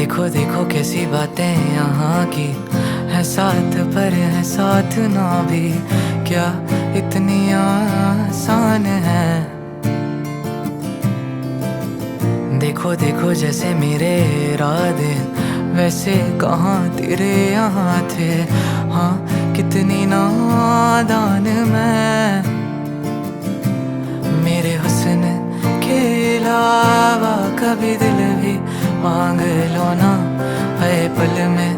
देखो देखो कैसी बातें यहाँ की है, साथ पर है साथ ना भी, क्या इतनी आसान है। देखो देखो जैसे मेरे इरादे वैसे कहाँ तेरे यहाँ थे, हाँ कितनी नादान मैं। मेरे हुस्न के अलावा कभी दिल भी मांग लो ना, है पल में